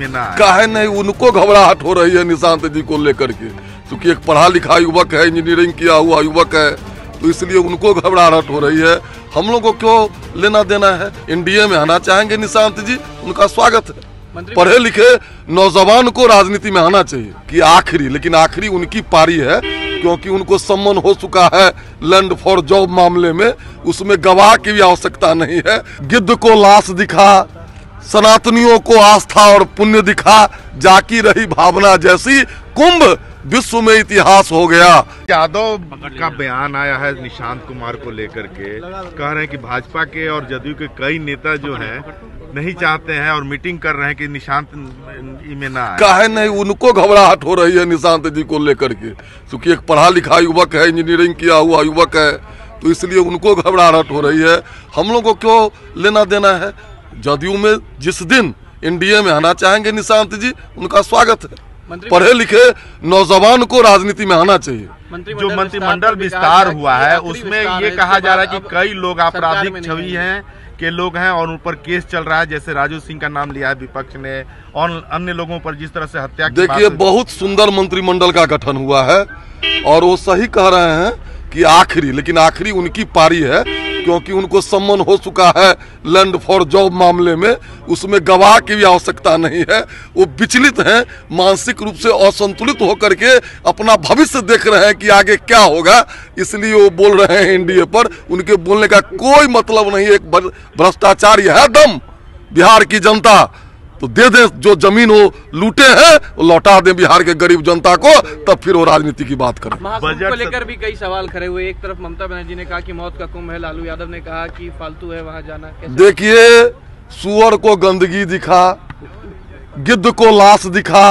में ना आए। काहे नहीं उनको घबराहट हो रही है निशांत जी को लेकर के, क्योंकि एक पढ़ा लिखा युवक है, इंजीनियरिंग किया हुआ युवक है, तो इसलिए उनको घबराहट हो रही है। हम लोग को क्यों लेना देना है? एनडीए में आना चाहेंगे निशांत जी, उनका स्वागत है। पढ़े लिखे नौजवान को राजनीति में आना चाहिए कि आखिरी, लेकिन आखिरी उनकी पारी है, क्योंकि उनको सम्मन हो चुका है लैंड फॉर जॉब मामले में, उसमें गवाह की भी आवश्यकता नहीं है। गिद्ध को लाश दिखा, सनातनियों को आस्था और पुण्य दिखा, जाकी रही भावना जैसी, कुंभ विश्व में इतिहास हो गया। यादव का बयान आया है निशांत कुमार को लेकर के, कह रहे हैं कि भाजपा के और जदयू के कई नेता जो हैं नहीं चाहते हैं और मीटिंग कर रहे हैं कि निशांत में ना आए। काहे नहीं उनको घबराहट हो रही है निशांत जी को लेकर के, क्योंकि एक पढ़ा लिखा युवक है, इंजीनियरिंग किया हुआ युवक है, तो इसलिए उनको घबराहट हो रही है। हम लोग को क्यों लेना देना है? जदयू में जिस दिन एनडीए में आना चाहेंगे निशांत जी, उनका स्वागत है। पढ़े लिखे नौजवान को राजनीति में आना चाहिए। जो मंत्रिमंडल विस्तार हुआ है उसमें ये कहा जा रहा है कि कई लोग आपराधिक छवि हैं के लोग हैं और उन पर केस चल रहा है, जैसे राजू सिंह का नाम लिया है विपक्ष ने, और अन्य लोगों पर जिस तरह से हत्या की। देखिए, बहुत सुंदर मंत्रिमंडल का गठन हुआ है और वो सही कह रहे हैं कि आखिरी, लेकिन आखिरी उनकी पारी है, क्योंकि उनको सम्मन हो चुका है लैंड फॉर जॉब मामले में, उसमें गवाह की भी आवश्यकता नहीं है। वो विचलित हैं, मानसिक रूप से असंतुलित होकर के अपना भविष्य देख रहे हैं कि आगे क्या होगा, इसलिए वो बोल रहे हैं एनडीए पर। उनके बोलने का कोई मतलब नहीं है। एक भ्रष्टाचारी है दम, बिहार की जनता तो दे दे, जो जमीन वो लूटे हैं वो लौटा दे बिहार के गरीब जनता को, तब फिर वो राजनीति की बात करें। बजट को लेकर भी कई सवाल खड़े हुए। एक तरफ ममता बनर्जी ने कहा कि मौत का कुंभ है, लालू यादव ने कहा कि फालतू है वहां जाना। देखिए, सुअर को गंदगी दिखा, गिद्ध को लाश दिखा,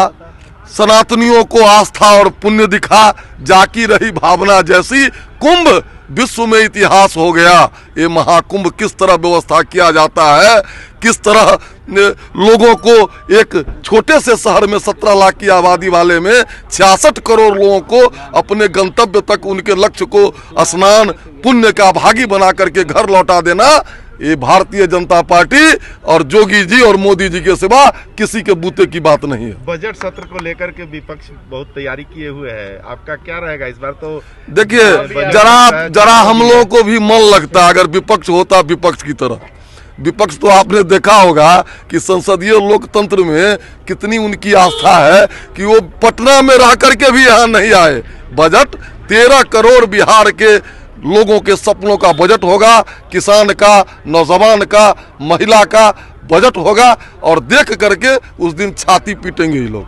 सनातनियों को आस्था और पुण्य दिखा, जाकी रही भावना जैसी, कुंभ विश्व में इतिहास हो गया। ये महाकुंभ किस तरह व्यवस्था किया जाता है, किस तरह लोगों को, एक छोटे से शहर में 17 लाख की आबादी वाले में 66 करोड़ लोगों को अपने गंतव्य तक, उनके लक्ष्य को स्नान पुण्य का भागी बना करके घर लौटा देना, ये भारतीय जनता पार्टी और जोगी जी और मोदी जी के सिवा किसी के बूते की बात नहीं है। बजट सत्र को लेकर के विपक्ष बहुत तैयारी किए हुए है, आपका क्या रहेगा इस बार? तो देखिए, जरा हम लोगों को भी मन लगता अगर विपक्ष होता विपक्ष की तरह। विपक्ष तो आपने देखा होगा कि संसदीय लोकतंत्र में कितनी उनकी आस्था है कि वो पटना में रह करके भी यहाँ नहीं आए। बजट 13 करोड़ बिहार के लोगों के सपनों का बजट होगा, किसान का, नौजवान का, महिला का बजट होगा, और देख करके उस दिन छाती पीटेंगे ये लोग।